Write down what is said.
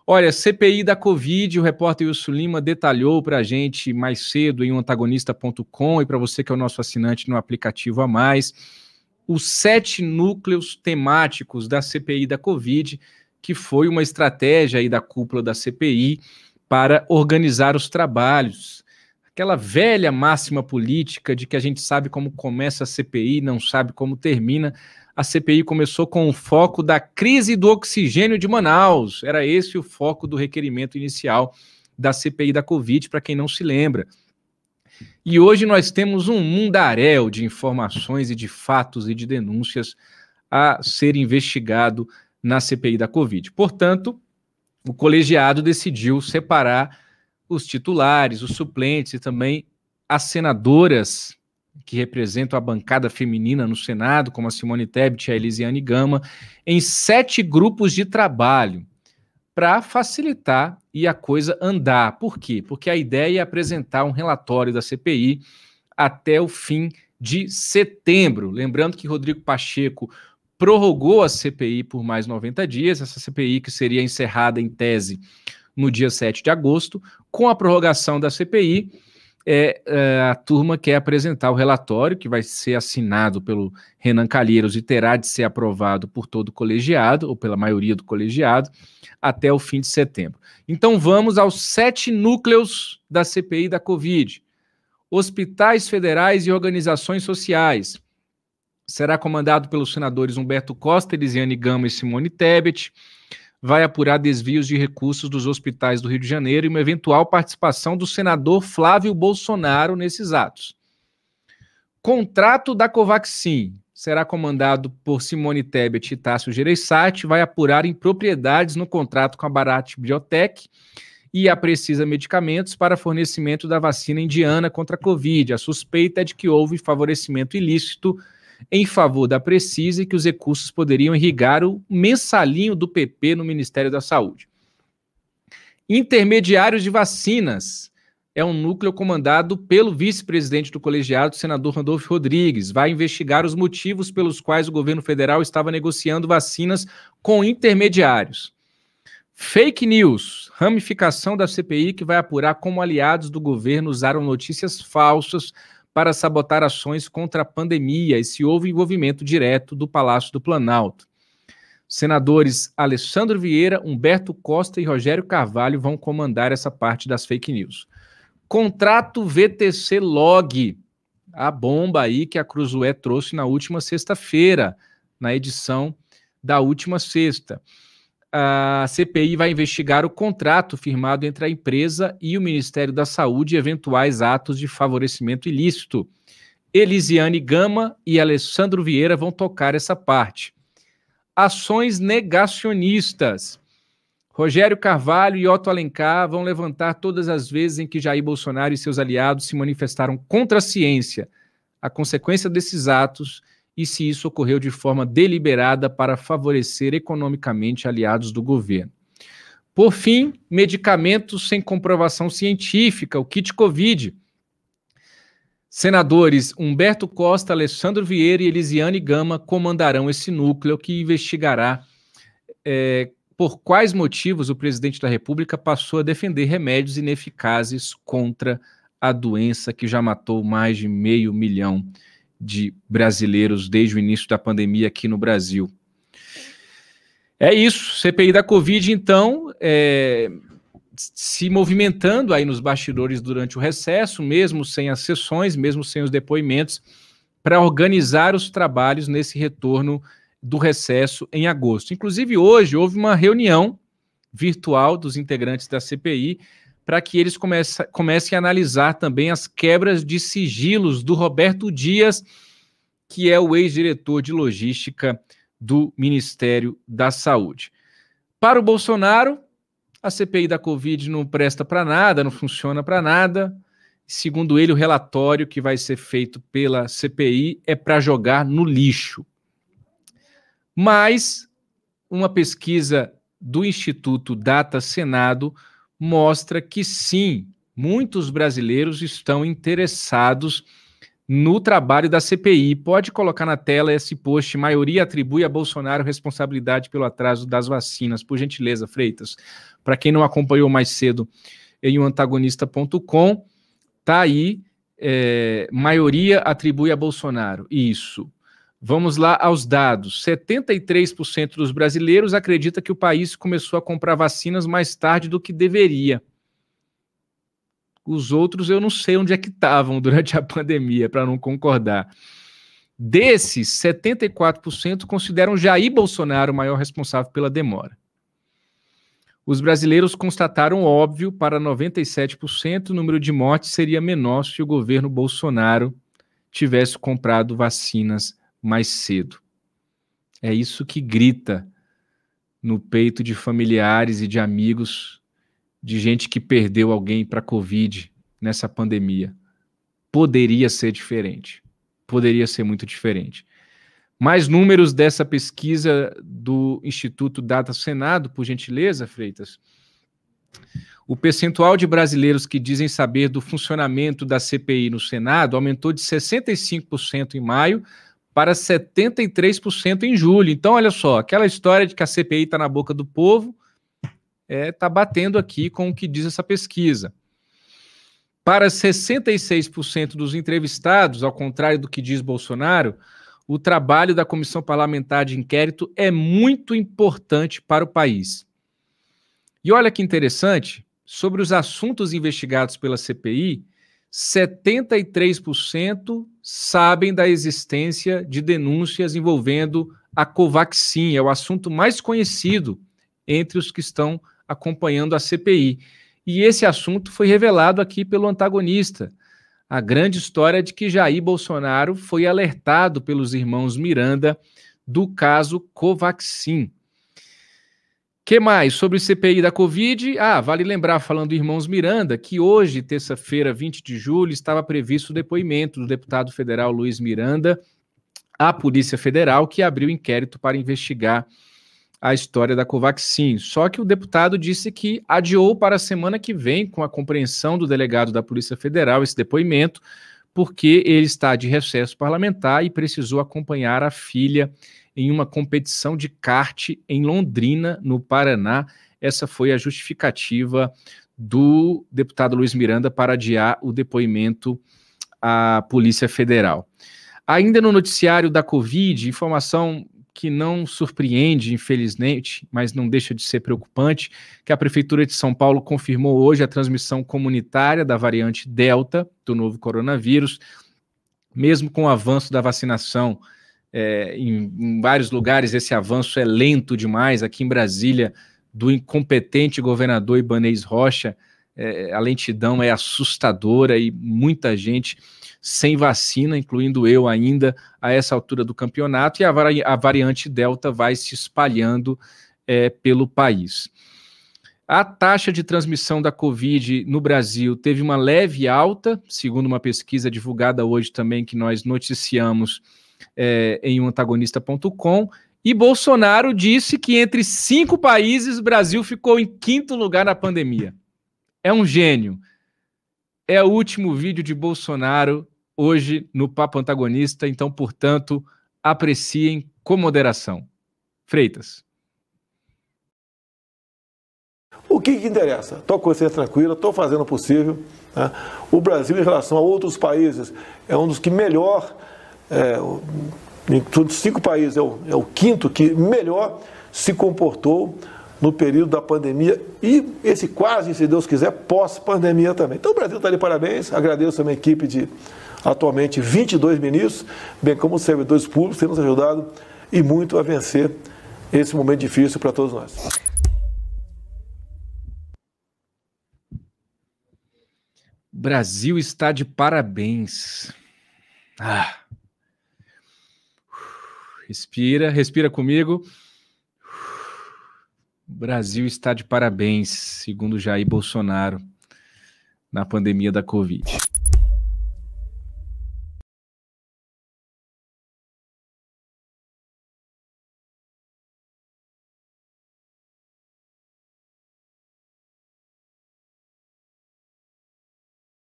Olha, CPI da Covid, o repórter Wilson Lima detalhou para a gente mais cedo em antagonista.com e para você que é o nosso assinante no aplicativo a mais, os 7 núcleos temáticos da CPI da Covid, que foi uma estratégia aí da cúpula da CPI para organizar os trabalhos. Aquela velha máxima política de que a gente sabe como começa a CPI, não sabe como termina. A CPI começou com o foco da crise do oxigênio de Manaus. Era esse o foco do requerimento inicial da CPI da Covid, para quem não se lembra. E hoje nós temos um mundaréu de informações e de fatos e de denúncias a ser investigado na CPI da Covid. Portanto, o colegiado decidiu separar os titulares, os suplentes e também as senadoras que representam a bancada feminina no Senado, como a Simone Tebet e a Elisiane Gama, em 7 grupos de trabalho, para facilitar e a coisa andar. Por quê? Porque a ideia é apresentar um relatório da CPI até o fim de setembro. Lembrando que Rodrigo Pacheco prorrogou a CPI por mais 90 dias, essa CPI que seria encerrada em tese no dia 7 de agosto. Com a prorrogação da CPI, a turma quer apresentar o relatório, que vai ser assinado pelo Renan Calheiros e terá de ser aprovado por todo o colegiado, ou pela maioria do colegiado, até o fim de setembro. Então vamos aos 7 núcleos da CPI da Covid. Hospitais federais e organizações sociais. Será comandado pelos senadores Humberto Costa, Elisiane Gama e Simone Tebet. Vai apurar desvios de recursos dos hospitais do Rio de Janeiro e uma eventual participação do senador Flávio Bolsonaro nesses atos. Contrato da Covaxin será comandado por Simone Tebet e Tássio Gereissati, vai apurar impropriedades no contrato com a Bharat Biotech e a Precisa Medicamentos para fornecimento da vacina indiana contra a Covid. A suspeita é de que houve favorecimento ilícito em favor da Precisa e que os recursos poderiam irrigar o mensalinho do PP no Ministério da Saúde. Intermediários de vacinas é um núcleo comandado pelo vice-presidente do colegiado, senador Randolfo Rodrigues. Vai investigar os motivos pelos quais o governo federal estava negociando vacinas com intermediários. Fake news, ramificação da CPI que vai apurar como aliados do governo usaram notícias falsas para sabotar ações contra a pandemia e se houve envolvimento direto do Palácio do Planalto. Senadores Alessandro Vieira, Humberto Costa e Rogério Carvalho vão comandar essa parte das fake news. Contrato VTC Log, a bomba aí que a Cruzoé trouxe na última sexta-feira, na edição da última sexta. A CPI vai investigar o contrato firmado entre a empresa e o Ministério da Saúde e eventuais atos de favorecimento ilícito. Elisiane Gama e Alessandro Vieira vão tocar essa parte. Ações negacionistas. Rogério Carvalho e Otto Alencar vão levantar todas as vezes em que Jair Bolsonaro e seus aliados se manifestaram contra a ciência, a consequência desses atos e se isso ocorreu de forma deliberada para favorecer economicamente aliados do governo. Por fim, medicamentos sem comprovação científica, o kit Covid. Senadores Humberto Costa, Alessandro Vieira e Elisiane Gama comandarão esse núcleo que investigará por quais motivos o presidente da República passou a defender remédios ineficazes contra a doença que já matou mais de 500 mil de brasileiros desde o início da pandemia aqui no Brasil. É isso, CPI da Covid, então, se movimentando aí nos bastidores durante o recesso, mesmo sem as sessões, mesmo sem os depoimentos, para organizar os trabalhos nesse retorno do recesso em agosto. Inclusive, hoje houve uma reunião virtual dos integrantes da CPI para que eles comecem a analisar também as quebras de sigilos do Roberto Dias, que é o ex-diretor de logística do Ministério da Saúde. Para o Bolsonaro, a CPI da Covid não presta para nada, não funciona para nada. Segundo ele, o relatório que vai ser feito pela CPI é para jogar no lixo. Mas uma pesquisa do Instituto Data Senado mostra que sim, muitos brasileiros estão interessados no trabalho da CPI. Pode colocar na tela esse post. Maioria atribui a Bolsonaro responsabilidade pelo atraso das vacinas. Por gentileza, Freitas. Para quem não acompanhou mais cedo em oantagonista.com, tá aí, maioria atribui a Bolsonaro. Isso. Vamos lá aos dados. 73% dos brasileiros acredita que o país começou a comprar vacinas mais tarde do que deveria. Os outros eu não sei onde é que estavam durante a pandemia, para não concordar. Desses, 74% consideram Jair Bolsonaro o maior responsável pela demora. Os brasileiros constataram óbvio, para 97%, o número de mortes seria menor se o governo Bolsonaro tivesse comprado vacinas mais cedo. É isso que grita no peito de familiares e de amigos de gente que perdeu alguém para a Covid nessa pandemia. Poderia ser diferente. Poderia ser muito diferente. Mais números dessa pesquisa do Instituto Data Senado, por gentileza, Freitas. O percentual de brasileiros que dizem saber do funcionamento da CPI no Senado aumentou de 65% em maio para 73% em julho. Então, olha só, aquela história de que a CPI está na boca do povo está batendo aqui com o que diz essa pesquisa. Para 66% dos entrevistados, ao contrário do que diz Bolsonaro, o trabalho da Comissão Parlamentar de Inquérito é muito importante para o país. E olha que interessante, sobre os assuntos investigados pela CPI, 73% sabem da existência de denúncias envolvendo a Covaxin. É o assunto mais conhecido entre os que estão acompanhando a CPI. E esse assunto foi revelado aqui pelo antagonista. A grande história de que Jair Bolsonaro foi alertado pelos irmãos Miranda do caso Covaxin. Que mais? Sobre o CPI da Covid, vale lembrar, falando do irmãos Miranda, que hoje, terça-feira, 20 de julho, estava previsto o depoimento do deputado federal Luiz Miranda à Polícia Federal, que abriu inquérito para investigar a história da Covaxin. Só que o deputado disse que adiou para a semana que vem, com a compreensão do delegado da Polícia Federal, esse depoimento, porque ele está de recesso parlamentar e precisou acompanhar a filha em uma competição de kart em Londrina, no Paraná. Essa foi a justificativa do deputado Luiz Miranda para adiar o depoimento à Polícia Federal. Ainda no noticiário da Covid, informação que não surpreende, infelizmente, mas não deixa de ser preocupante, que a Prefeitura de São Paulo confirmou hoje a transmissão comunitária da variante Delta do novo coronavírus, mesmo com o avanço da vacinação. Em vários lugares esse avanço é lento demais. Aqui em Brasília, do incompetente governador Ibanez Rocha, a lentidão é assustadora e muita gente sem vacina, incluindo eu ainda, a essa altura do campeonato, e a variante Delta vai se espalhando pelo país. A taxa de transmissão da Covid no Brasil teve uma leve alta, segundo uma pesquisa divulgada hoje também, que nós noticiamos em oantagonista.com, e Bolsonaro disse que entre 5 países o Brasil ficou em 5º lugar na pandemia. É um gênio. É o último vídeo de Bolsonaro hoje no Papo Antagonista, então, portanto, apreciem com moderação. Freitas. O que interessa? Estou com consciência tranquila, estou fazendo o possível. Né? O Brasil, em relação a outros países, é um dos que melhor, dos 5 países, é o 5º que melhor se comportou no período da pandemia e esse quase, se Deus quiser, pós-pandemia também. Então o Brasil está de parabéns, agradeço a minha equipe de atualmente 22 ministros, bem como os servidores públicos, têm nos ajudado e muito a vencer esse momento difícil para todos nós. O Brasil está de parabéns. Respira comigo. O Brasil está de parabéns, segundo Jair Bolsonaro, na pandemia da Covid.